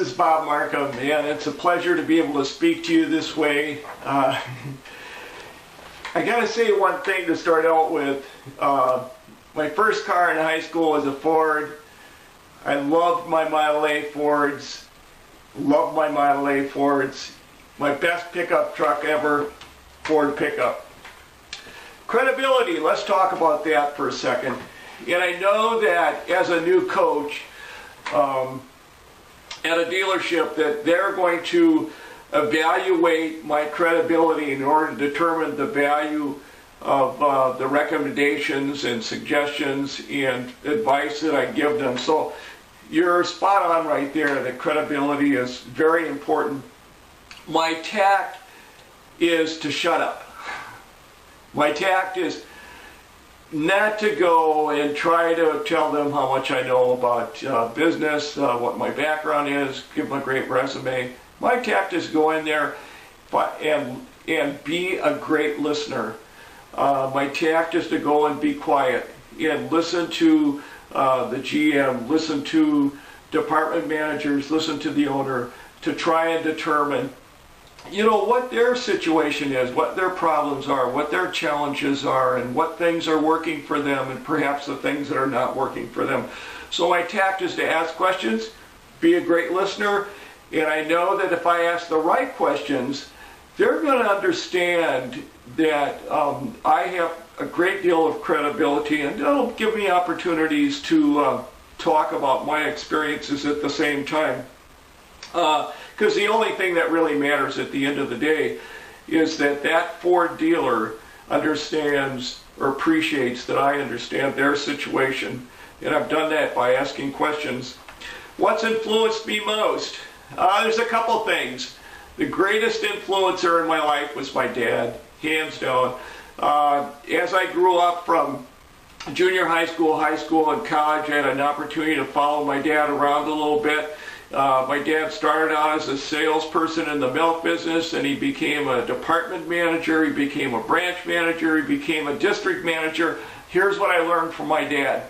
is Bob Marcom, and it's a pleasure to be able to speak to you this way. I gotta say one thing to start out with. My first car in high school was a Ford. I loved my Model A Fords. Loved my Model A Fords. My best pickup truck ever, Ford pickup. Credibility, let's talk about that for a second. And I know that as a new coach, at a dealership, that they're going to evaluate my credibility in order to determine the value of the recommendations and suggestions and advice that I give them. So you're spot on right there that credibility is very important. My tact is to shut up. My tact is not to go and try to tell them how much I know about business, what my background is, give them a great resume. My tact is go in there and be a great listener. My tact is to go and be quiet and listen to the GM, listen to department managers, listen to the owner to try and determine what their situation is, what their problems are, what their challenges are, and what things are working for them, and perhaps the things that are not working for them. So my tact is to ask questions, be a great listener, and I know that if I ask the right questions, they're going to understand that I have a great deal of credibility, and it'll give me opportunities to talk about my experiences at the same time. Because the only thing that really matters at the end of the day is that Ford dealer understands or appreciates that I understand their situation. And I've done that by asking questions. What's influenced me most? There's a couple things. The greatest influencer in my life was my dad, hands down. As I grew up from junior high school, and college, I had an opportunity to follow my dad around a little bit. My dad started out as a salesperson in the milk business, and he became a department manager, he became a branch manager, he became a district manager. Here's what I learned from my dad.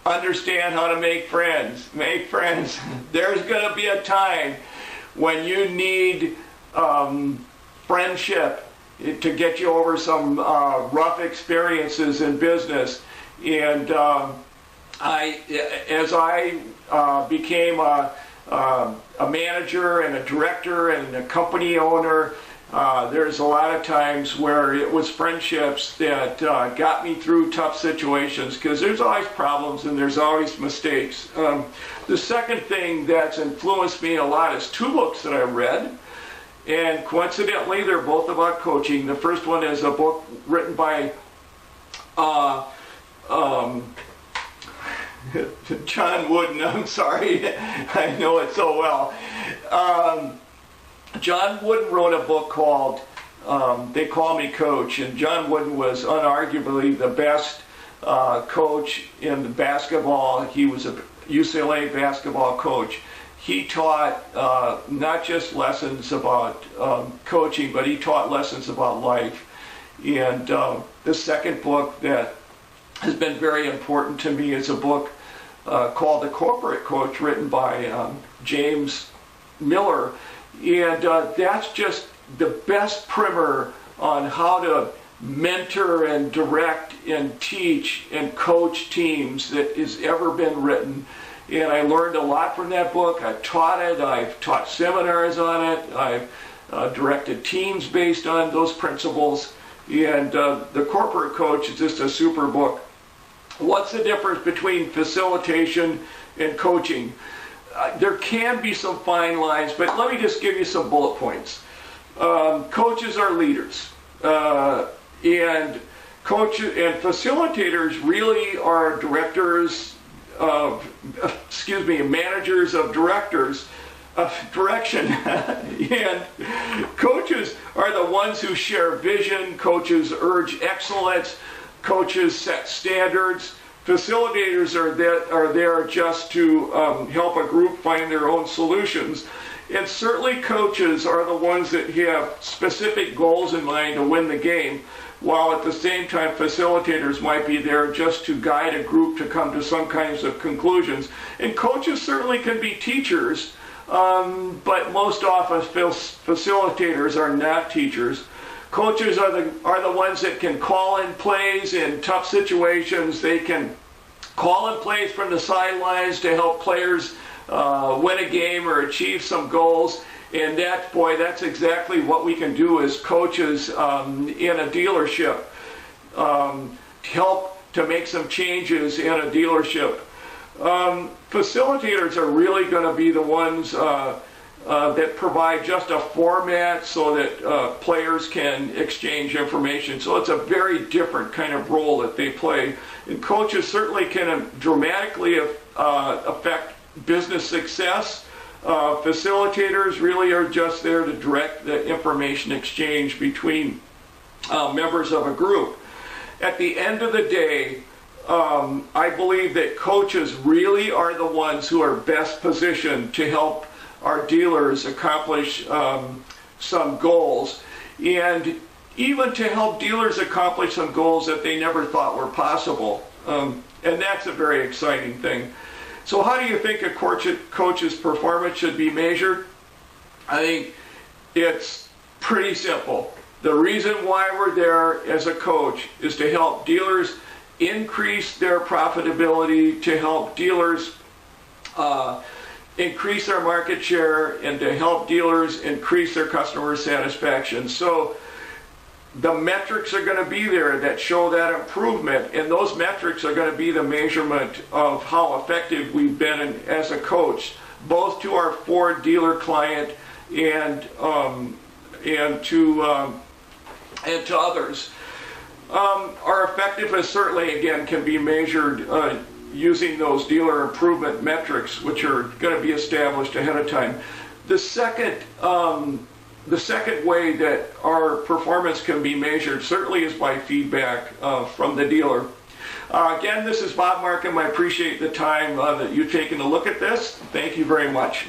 Understand how to make friends. Make friends. There's going to be a time when you need friendship to get you over some rough experiences in business. And as I became a manager and a director and a company owner, there's a lot of times where it was friendships that got me through tough situations, because there's always problems and there's always mistakes. The second thing that's influenced me a lot is two books that I read, and coincidentally they're both about coaching. The first one is a book written by John Wooden. I'm sorry, I know it so well. John Wooden wrote a book called They Call Me Coach, and John Wooden was unarguably the best coach in basketball. He was a UCLA basketball coach. He taught not just lessons about coaching, but he taught lessons about life. And the second book that has been very important to me is a book called The Corporate Coach, written by James Miller. And that's just the best primer on how to mentor and direct and teach and coach teams that has ever been written. And I learned a lot from that book. I've taught it. I've taught seminars on it. I've directed teams based on those principles. And The Corporate Coach is just a super book. What's the difference between facilitation and coaching? There can be some fine lines, but let me just give you some bullet points. Coaches are leaders, and coaches and facilitators really are managers of directors of direction. And coaches are the ones who share vision. Coaches urge excellence. Coaches set standards. Facilitators are there just to help a group find their own solutions. And certainly coaches are the ones that have specific goals in mind to win the game, while at the same time facilitators might be there just to guide a group to come to some kinds of conclusions. And coaches certainly can be teachers, but most often facilitators are not teachers. Coaches are the ones that can call in plays in tough situations. They can call in plays from the sidelines to help players win a game or achieve some goals. And that's exactly what we can do as coaches in a dealership, help to make some changes in a dealership. Facilitators are really going to be the ones that provide just a format so that players can exchange information. So it's a very different kind of role that they play. And coaches certainly can dramatically affect business success. Facilitators really are just there to direct the information exchange between members of a group. At the end of the day, I believe that coaches really are the ones who are best positioned to help our dealers accomplish some goals, and even to help dealers accomplish some goals that they never thought were possible. And that's a very exciting thing. So how do you think a coach's performance should be measured? I think it's pretty simple. The reason why we're there as a coach is to help dealers increase their profitability, to help dealers increase their market share, and to help dealers increase their customer satisfaction. So the metrics are going to be there that show that improvement, and those metrics are going to be the measurement of how effective we've been as a coach, both to our Ford dealer client and to others. Our effectiveness certainly, again, can be measured using those dealer improvement metrics, which are going to be established ahead of time. The second way that our performance can be measured certainly is by feedback from the dealer. Again, this is Bob Marcom. I appreciate the time that you've taken to look at this. Thank you very much.